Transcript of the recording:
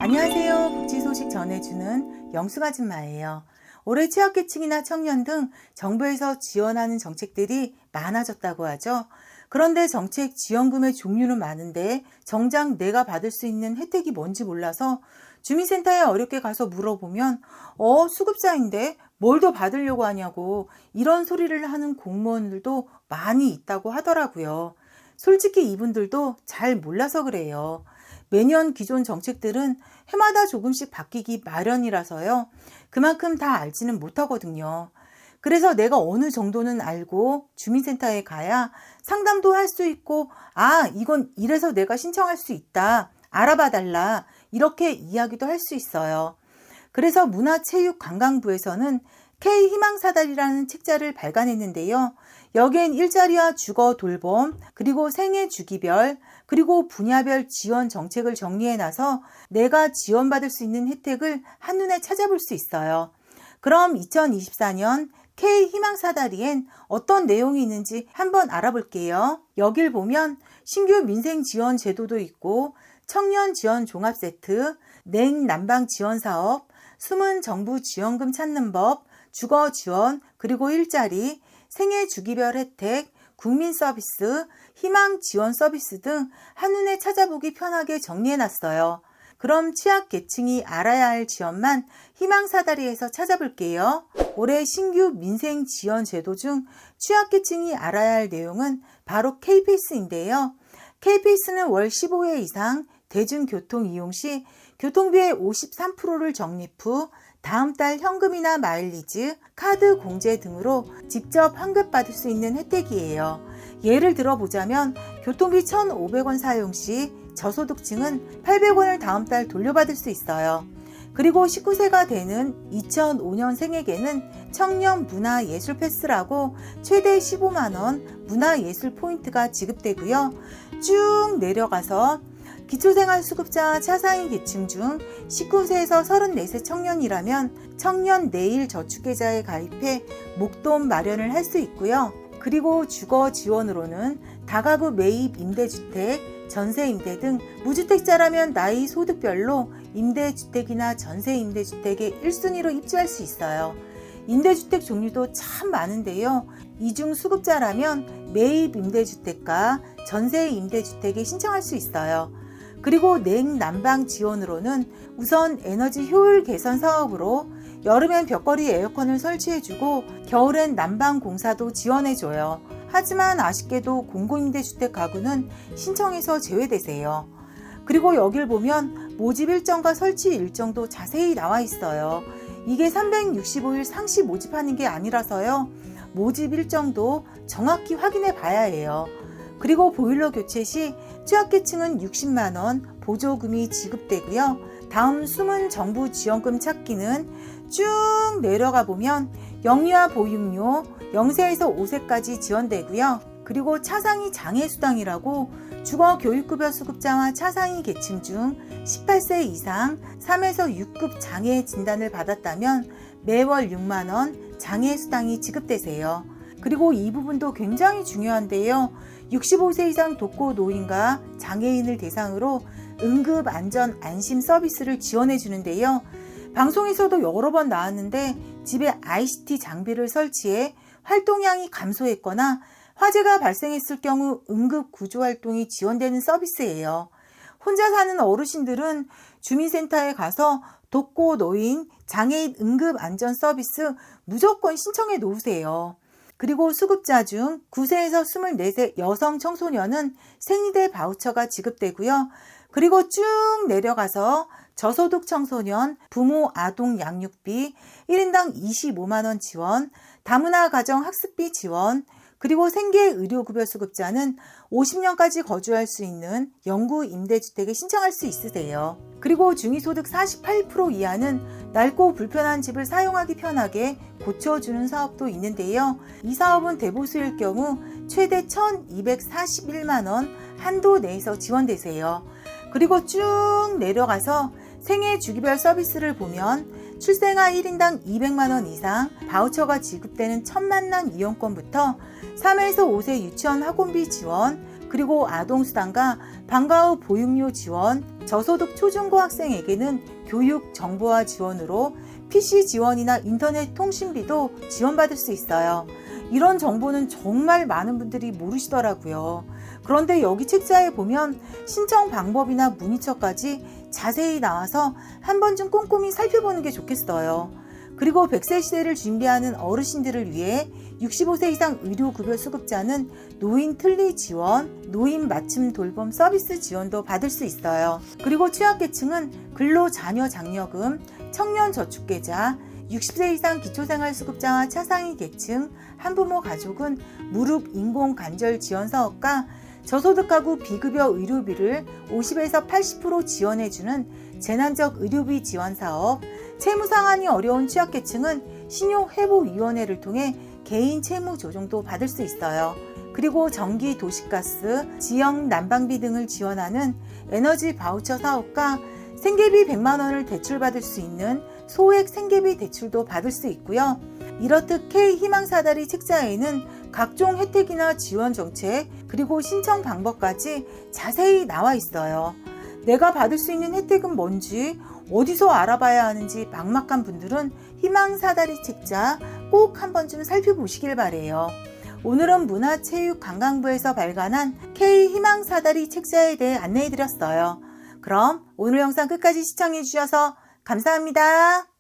안녕하세요. 복지 소식 전해주는 영숙아줌마예요. 올해 취약계층이나 청년 등 정부에서 지원하는 정책들이 많아졌다고 하죠. 그런데 정책 지원금의 종류는 많은데 정작 내가 받을 수 있는 혜택이 뭔지 몰라서 주민센터에 어렵게 가서 물어보면 수급자인데 뭘 더 받으려고 하냐고 이런 소리를 하는 공무원들도 많이 있다고 하더라고요. 솔직히 이분들도 잘 몰라서 그래요. 매년 기존 정책들은 해마다 조금씩 바뀌기 마련이라서요. 그만큼 다 알지는 못하거든요. 그래서 내가 어느 정도는 알고 주민센터에 가야 상담도 할 수 있고, 이건 이래서 내가 신청할 수 있다. 알아봐 달라. 이렇게 이야기도 할 수 있어요. 그래서 문화체육관광부에서는 K희망사다리라는 책자를 발간했는데요. 여기엔 일자리와 주거 돌봄, 그리고 생애 주기별, 그리고 분야별 지원 정책을 정리해놔서 내가 지원받을 수 있는 혜택을 한눈에 찾아볼 수 있어요. 그럼 2024년 K희망사다리엔 어떤 내용이 있는지 한번 알아볼게요. 여길 보면 신규 민생지원 제도도 있고 청년지원 종합세트, 냉난방 지원사업, 숨은 정부 지원금 찾는 법, 주거 지원, 그리고 일자리, 생애 주기별 혜택, 국민 서비스, 희망 지원 서비스 등 한눈에 찾아보기 편하게 정리해놨어요. 그럼 취약계층이 알아야 할 지원만 희망사다리에서 찾아볼게요. 올해 신규 민생 지원 제도 중 취약계층이 알아야 할 내용은 바로 K패스인데요. K패스는 월 15회 이상 대중교통 이용 시 교통비의 53%를 적립 후 다음 달 현금이나 마일리지, 카드 공제 등으로 직접 환급받을 수 있는 혜택이에요. 예를 들어보자면 교통비 1,500원 사용 시 저소득층은 800원을 다음 달 돌려받을 수 있어요. 그리고 19세가 되는 2005년생에게는 청년 문화예술 패스라고 최대 15만원 문화예술 포인트가 지급되고요. 쭉 내려가서 기초생활수급자와 차상위 계층 중 19세에서 34세 청년이라면 청년 내일 저축계좌에 가입해 목돈 마련을 할 수 있고요. 그리고 주거 지원으로는 다가구 매입 임대주택, 전세임대 등 무주택자라면 나이 소득별로 임대주택이나 전세임대주택에 1순위로 입주할 수 있어요. 임대주택 종류도 참 많은데요. 이중 수급자라면 매입 임대주택과 전세 임대주택에 신청할 수 있어요. 그리고 냉난방 지원으로는 우선 에너지 효율 개선 사업으로 여름엔 벽걸이 에어컨을 설치해주고 겨울엔 난방 공사도 지원해줘요. 하지만 아쉽게도 공공임대주택 가구는 신청에서 제외되세요. 그리고 여길 보면 모집 일정과 설치 일정도 자세히 나와 있어요. 이게 365일 상시 모집하는 게 아니라서요. 모집 일정도 정확히 확인해 봐야 해요. 그리고 보일러 교체 시 취약계층은 60만원 보조금이 지급되고요. 다음 숨은 정부 지원금 찾기는 쭉 내려가 보면 영유아 보육료 0세에서 5세까지 지원되고요. 그리고 차상위 장애수당이라고 주거교육급여 수급자와 차상위 계층 중 18세 이상 3에서 6급 장애 진단을 받았다면 매월 6만원 장애수당이 지급되세요. 그리고 이 부분도 굉장히 중요한데요. 65세 이상 독거 노인과 장애인을 대상으로 응급 안전 안심 서비스를 지원해 주는데요. 방송에서도 여러 번 나왔는데 집에 ICT 장비를 설치해 활동량이 감소했거나 화재가 발생했을 경우 응급 구조 활동이 지원되는 서비스예요. 혼자 사는 어르신들은 주민센터에 가서 독거 노인, 장애인 응급 안전 서비스 무조건 신청해 놓으세요. 그리고 수급자 중 9세에서 24세 여성 청소년은 생리대 바우처가 지급되고요. 그리고 쭉 내려가서 저소득 청소년, 부모 아동 양육비 1인당 25만원 지원, 다문화 가정 학습비 지원, 그리고 생계의료급여 수급자는 50년까지 거주할 수 있는 영구 임대주택에 신청할 수 있으세요. 그리고 중위소득 48% 이하는 낡고 불편한 집을 사용하기 편하게 고쳐주는 사업도 있는데요. 이 사업은 대보수일 경우 최대 1,241만원 한도 내에서 지원되세요. 그리고 쭉 내려가서 생애 주기별 서비스를 보면 출생아 1인당 200만원 이상 바우처가 지급되는 첫 만남 이용권부터 3에서 5세 유치원 학원비 지원, 그리고 아동수당과 방과 후 보육료 지원, 저소득 초중고 학생에게는 교육 정보화 지원으로 PC 지원이나 인터넷 통신비도 지원받을 수 있어요. 이런 정보는 정말 많은 분들이 모르시더라고요. 그런데 여기 책자에 보면 신청 방법이나 문의처까지 자세히 나와서 한 번쯤 꼼꼼히 살펴보는 게 좋겠어요. 그리고 100세 시대를 준비하는 어르신들을 위해 65세 이상 의료급여 수급자는 노인 틀니 지원, 노인 맞춤 돌봄 서비스 지원도 받을 수 있어요. 그리고 취약계층은 근로자녀 장려금, 청년저축계좌, 60세 이상 기초생활수급자와 차상위 계층, 한부모 가족은 무릎 인공관절 지원 사업과 저소득 가구 비급여 의료비를 50에서 80% 지원해주는 재난적 의료비 지원 사업, 채무 상환이 어려운 취약계층은 신용회복위원회를 통해 개인 채무 조정도 받을 수 있어요. 그리고 전기, 도시가스, 지역 난방비 등을 지원하는 에너지 바우처 사업과 생계비 100만 원을 대출받을 수 있는 소액 생계비 대출도 받을 수 있고요. 이렇듯 K희망사다리 책자에는 각종 혜택이나 지원 정책, 그리고 신청 방법까지 자세히 나와 있어요. 내가 받을 수 있는 혜택은 뭔지, 어디서 알아봐야 하는지 막막한 분들은 희망사다리 책자 꼭 한 번쯤 살펴보시길 바래요. 오늘은 문화체육관광부에서 발간한 K희망사다리 책자에 대해 안내해드렸어요. 그럼 오늘 영상 끝까지 시청해주셔서 감사합니다.